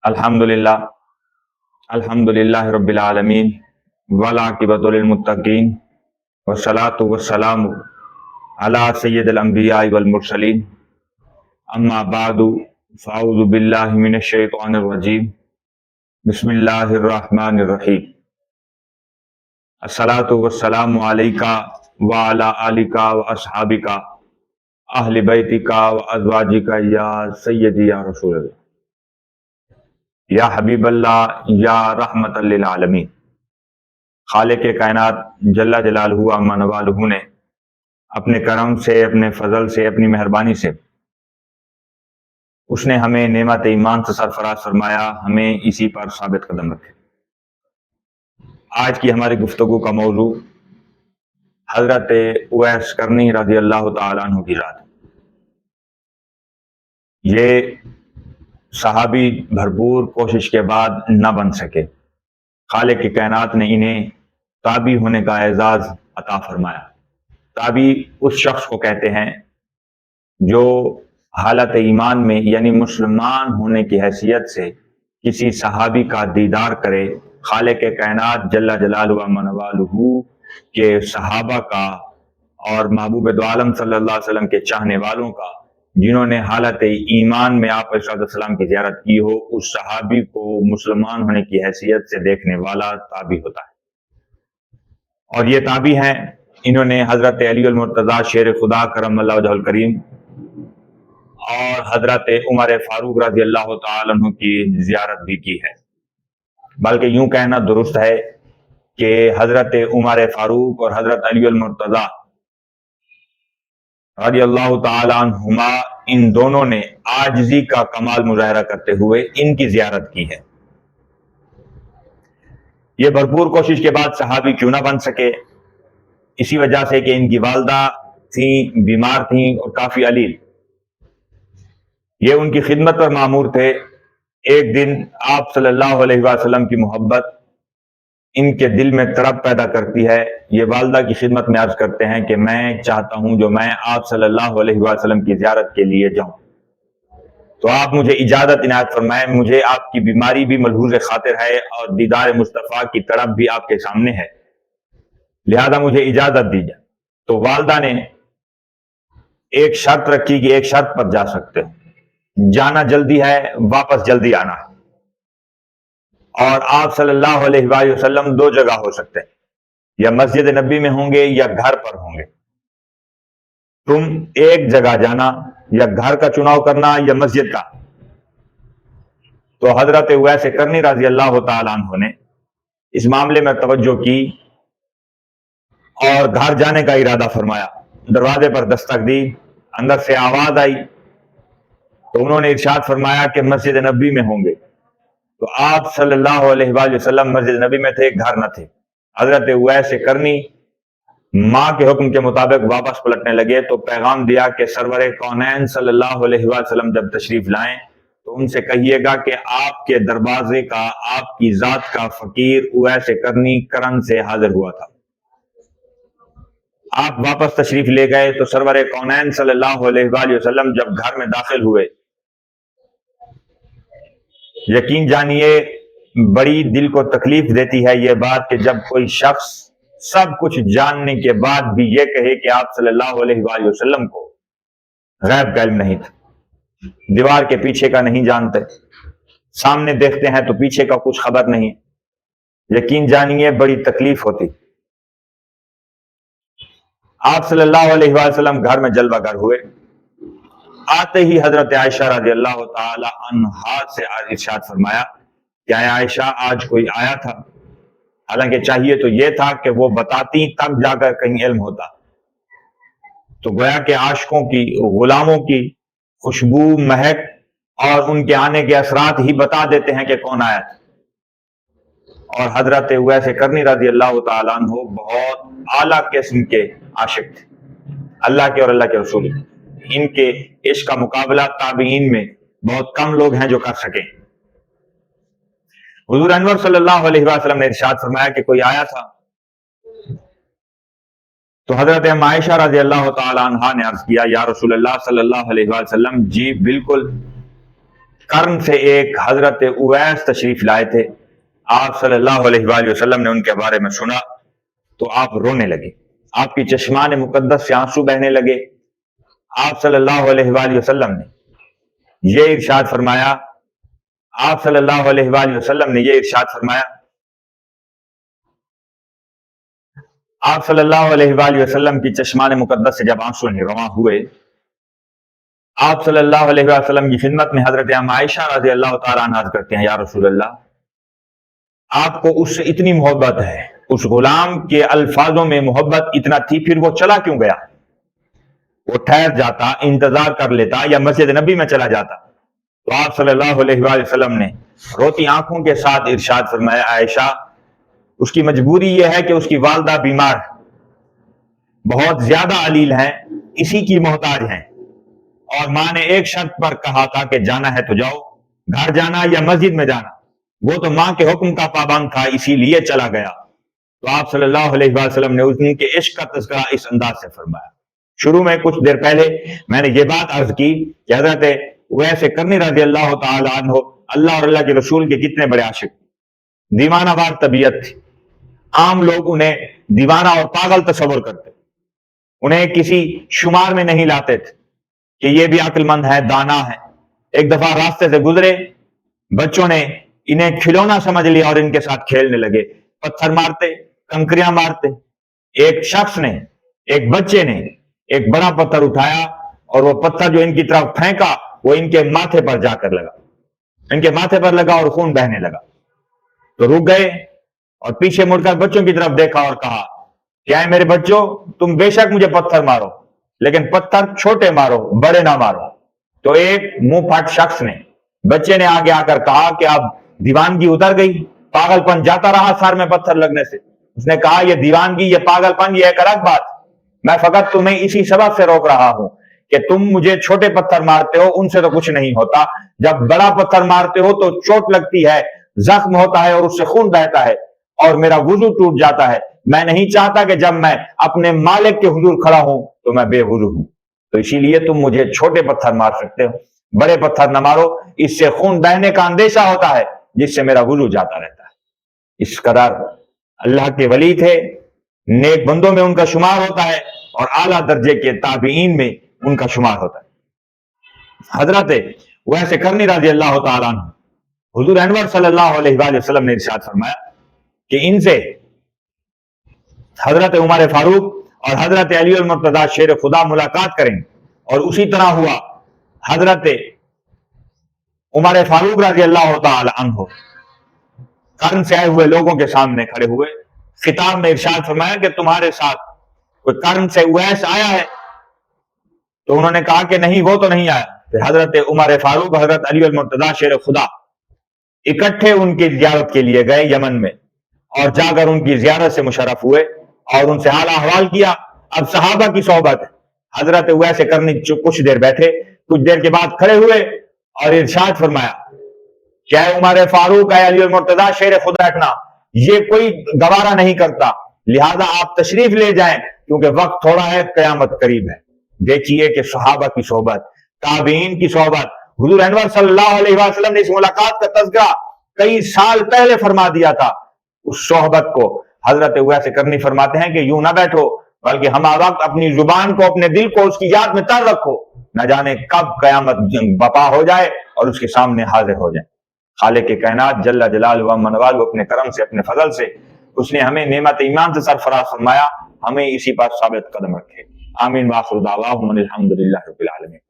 الحمدللہ الحمدللہ رب العالمین والعاقبۃ للمتقین والصلاۃ والسلام علی سید الانبیاء والمرسلین اما بعد فاعوذ باللہ من الشیطان الرجیم بسم اللہ الرحمن الرحیم الصلاۃ والسلام علیکہ وعلی آلک واصحابک اہل بیتک وازواجک یا سیدی یا رسول اللہ یا حبیب اللہ یا رحمت للعالمین۔ خالق کائنات جل جلالہ عما نوالہ نے اپنے کرم سے، اپنے فضل سے، اپنی مہربانی سے اس نے ہمیں نعمت ایمان سے سرفراز فرمایا، ہمیں اسی پر ثابت قدم رکھے۔ آج کی ہماری گفتگو کا موضوع حضرت اویس کرنی رضی اللہ تعالیٰ عنہ کی ذات۔ یہ صحابی بھرپور کوشش کے بعد نہ بن سکے، خالق کی کائنات نے انہیں تابعی ہونے کا اعزاز عطا فرمایا۔ تابعی اس شخص کو کہتے ہیں جو حالت ایمان میں یعنی مسلمان ہونے کی حیثیت سے کسی صحابی کا دیدار کرے، خالق کائنات جل جلالہ عما نوالہ کے صحابہ کا اور محبوب دو عالم صلی اللہ علیہ وسلم کے چاہنے والوں کا، جنہوں نے حالت ایمان میں آپ علیہ السلام کی زیارت کی ہو، اس صحابی کو مسلمان ہونے کی حیثیت سے دیکھنے والا تابعی ہوتا ہے۔ اور یہ تابعی ہیں، انہوں نے حضرت علی المرتضیٰ شیر خدا کرم اللہ وجہہ الکریم اور حضرت عمر فاروق رضی اللہ تعالی عنہ کی زیارت بھی کی ہے۔ بلکہ یوں کہنا درست ہے کہ حضرت عمر فاروق اور حضرت علی المرتضیٰ رضی اللہ تعالی عنہما، ان دونوں نے عاجزی کا کمال مظاہرہ کرتے ہوئے ان کی زیارت کی ہے۔ یہ بھرپور کوشش کے بعد صحابی کیوں نہ بن سکے؟ اسی وجہ سے کہ ان کی والدہ تھیں، بیمار تھیں اور کافی علیل۔ یہ ان کی خدمت پر مامور تھے۔ ایک دن آپ صلی اللہ علیہ وسلم کی محبت ان کے دل میں طرب پیدا کرتی ہے۔ یہ والدہ کی خدمت میں عرض کرتے ہیں کہ میں چاہتا ہوں جو میں آپ صلی اللہ علیہ وسلم کی زیارت کے لیے جاؤں، تو آپ مجھے اجازت عنایت فرمائیں۔ مجھے آپ کی بیماری بھی ملحوظ خاطر ہے اور دیدار مصطفیٰ کی طرف بھی آپ کے سامنے ہے، لہذا مجھے اجازت دیجیے۔ تو والدہ نے ایک شرط رکھی کہ ایک شرط پر جا سکتے ہو، جانا جلدی ہے، واپس جلدی آنا ہے، اور آپ صلی اللہ علیہ وآلہ وسلم دو جگہ ہو سکتے ہیں، یا مسجد نبی میں ہوں گے یا گھر پر ہوں گے۔ تم ایک جگہ جانا، یا گھر کا چناؤ کرنا یا مسجد کا۔ تو حضرت اویس کرنی رضی اللہ تعالیٰ عنہ نے اس معاملے میں توجہ کی اور گھر جانے کا ارادہ فرمایا۔ دروازے پر دستک دی، اندر سے آواز آئی تو انہوں نے ارشاد فرمایا کہ مسجد نبی میں ہوں گے۔ تو آپ صلی اللہ علیہ وآلہ وسلم مسجد نبی میں تھے، گھر نہ تھے۔ حضرت اویس کرنی ماں کے حکم کے مطابق واپس پلٹنے لگے تو پیغام دیا کہ سرور کونین صلی اللہ علیہ وآلہ وسلم جب تشریف لائیں تو ان سے کہیے گا کہ آپ کے دروازے کا، آپ کی ذات کا فقیر اویس کرنی کرن سے حاضر ہوا تھا۔ آپ واپس تشریف لے گئے تو سرور کونین صلی اللہ علیہ وآلہ وسلم جب گھر میں داخل ہوئے، یقین جانیے بڑی دل کو تکلیف دیتی ہے یہ بات کہ جب کوئی شخص سب کچھ جاننے کے بعد بھی یہ کہے کہ آپ صلی اللہ علیہ وآلہ وسلم کو غیب کا علم نہیں تھا، دیوار کے پیچھے کا نہیں جانتے، سامنے دیکھتے ہیں تو پیچھے کا کچھ خبر نہیں۔ یقین جانیے بڑی تکلیف ہوتی۔ آپ صلی اللہ علیہ وآلہ وسلم گھر میں جلوہ گر ہوئے۔ آتے ہی حضرت عائشہ رضی اللہ تعالی عنہا سے ارشاد فرمایا کہ اے عائشہ آج کوئی آیا تھا؟ حالانکہ چاہیے تو یہ تھا کہ وہ بتاتی تب جا کر کہیں علم ہوتا۔ تو گویا کہ عاشقوں کی، غلاموں کی خوشبو، مہک اور ان کے آنے کے اثرات ہی بتا دیتے ہیں کہ کون آیا تھا۔ اور حضرت اویس کرنی رضی اللہ تعالیٰ عنہ بہت اعلیٰ قسم کے عاشق تھے اللہ کے اور اللہ کے رسول کے۔ ان کے عشق کا مقابلہ تابعین میں بہت کم لوگ ہیں جو کر سکیں۔ حضور انور صلی اللہ علیہ وسلم نے ارشاد فرمایا کہ کوئی آیا تھا؟ تو حضرت عائشہ رضی اللہ تعالی عنہا نے عرض کیا یا رسول اللہ صلی اللہ علیہ وسلم جی بالکل कर्न से एक हजरत उवैस तशरीफ लाए थे। आप सल्लल्लाहु अलैहि वसल्लम ने उनके बारे में सुना तो आप रोने लगे, आपकी चश्मान मुकद्दस से आंसू बहने लगे। आप सल्लल्लाहु अलैहि वसल्लम ने ये इरशाद फरमाया, आप सल्लल्लाहु अलैहि वसल्लम ने ये इरशाद फरमाया, आप सल्लल्लाहु अलैहि वसल्लम की चश्मान मुकद्दस से जब आंसू रवां हुए, आप सल्लल्लाहु अलैहि वसल्लम की खिदमत में हजरत आयशा रज़ी अल्लाह तआला अन्हा अर्ज़ करते हैं, या रसूल अल्लाह, आपको उससे इतनी मोहब्बत है, उस गुलाम के अल्फाजों में मोहब्बत इतना थी, फिर वो चला क्यों गया? वो ठहर जाता, इंतजार कर लेता या मस्जिद नबी में चला जाता। तो आप सल्लल्लाहु अलैहि वसल्लम ने रोती आंखों के साथ इरशाद फरमाया, आयशा, उसकी मजबूरी यह है कि उसकी वालदा बीमार, बहुत ज्यादा अलील हैं, इसी की मोहताज हैं, और माँ ने एक शर्त पर कहा था कि जाना है तो जाओ, घर जाना या मस्जिद में जाना, वो तो माँ के हुक्म का पाबंद था, इसीलिए चला गया। तो आप सल्लल्लाहु अलैहि वसल्लम ने उनके इश्क का तज़किरा इस अंदाज से फरमाया। शुरू में कुछ देर पहले मैंने ये बात अर्ज की कि हजरत उवैस कर्नी रज़ी अल्लाह तआला अन्हु अल्लाह और अल्लाह के रसूल के कितने बड़े आशिक, दीवानावार तबीयत थी। आम लोग उन्हें दीवाना और पागल तस्वर करते, उन्हें किसी शुमार में नहीं लाते थे कि ये भी अक्लमंद है, दाना है। एक दफा रास्ते से गुजरे, बच्चों ने इन्हें खिलौना समझ लिया और इनके साथ खेलने लगे, पत्थर मारते, कंकरियां मारते। एक शख्स ने, एक बच्चे ने एक बड़ा पत्थर उठाया और वो पत्थर जो इनकी तरफ फेंका वो इनके माथे पर जाकर लगा, इनके माथे पर लगा और खून बहने लगा। तो रुक गए और पीछे मुड़कर बच्चों की तरफ देखा और कहा, क्या है मेरे बच्चों, तुम बेशक मुझे पत्थर मारो, लेकिन पत्थर छोटे मारो, बड़े ना मारो। तो एक मुंह फट शख्स ने, बच्चे ने आगे आकर कहा कि अब दीवानगी उतर गई, पागलपन जाता रहा सर में पत्थर लगने से। उसने कहा, ये दीवानगी, ये पागलपन, ये एक अलग बात, मैं फकत तुम्हें इसी सबब से रोक रहा हूं कि तुम मुझे छोटे पत्थर मारते हो, उनसे तो कुछ नहीं होता, जब बड़ा पत्थर मारते हो तो चोट लगती है, जख्म होता है और उससे खून बहता है और मेरा वुजू टूट जाता है। मैं नहीं चाहता कि जब मैं अपने मालिक के हुजूर खड़ा हूं तो मैं बेवुजू हूं, तो इसीलिए तुम मुझे छोटे पत्थर मार सकते हो, बड़े पत्थर न मारो, इससे खून बहने का अंदेशा होता है जिससे मेरा वुजू जाता रहता है। इस कदर अल्लाह के वली थे, नेक बंदों में उनका शुमार होता है और आला दर्जे के ताबीईन में उनका शुमार होता है। हजरत वैसे करनी रज़ी अल्लाह तआला अन्हु, हुजूर अनवर सल्लल्लाहु अलैहि वसल्लम ने इरशाद फरमाया कि इनसे हजरत उमर फारूक और हजरत अली अल मुर्तजा शेर खुदा मुलाकात करेंगे। और उसी तरह हुआ, हजरत उमर फारूक रज़ी अल्लाह तआला अन्हु कर्न से आए हुए लोगों के सामने खड़े हुए, खिताब में इरशाद फरमाया कि तुम्हारे साथ कोई कर्न से उवैस आया है? तो उन्होंने कहा कि नहीं, वो तो नहीं आया। फिर हजरत उमर फारूक, हजरत अली अल मुर्तजा शेर खुदा इकट्ठे उनकी जियारत के लिए गए यमन में, और जाकर उनकी जियारत से मुशर्रफ हुए और उनसे हाल अहवाल किया। अब सहाबा की सोहबत है, हजरत उवैस करनी कुछ देर बैठे, कुछ देर के बाद खड़े हुए और इरशाद फरमाया, क्या उमर फारूक अली मुर्तजा शेर खुदा रखना, ये कोई गवारा नहीं करता, लिहाजा आप तशरीफ ले जाएं क्योंकि वक्त थोड़ा है, कयामत करीब है। देखिए कि सहाबा की सोहबत, ताबीन की सोहबत, हुजूर अनवर सल्लल्लाहु अलैहि वसल्लम ने इस मुलाकात का तज़किरा कई साल पहले फरमा दिया था। उस सोहबत को हजरत उवैस करनी फरमाते हैं कि यूं ना बैठो, बल्कि हम वक्त अपनी जुबान को, अपने दिल को उसकी याद में तर रखो, न जाने कब कयामत बपा हो जाए और उसके सामने हाजिर हो जाए। खालिक के कायनात जल्ला जलालहु व मनवाल अपने करम से, अपने फजल से उसने हमें नेमत ईमान से सरफराज फरमाया, हमें इसी पर साबित कदम रखे। आमीन व आखिर दावाहुम अनिल हम्दुलिल्लाहि रब्बिल आलमीन।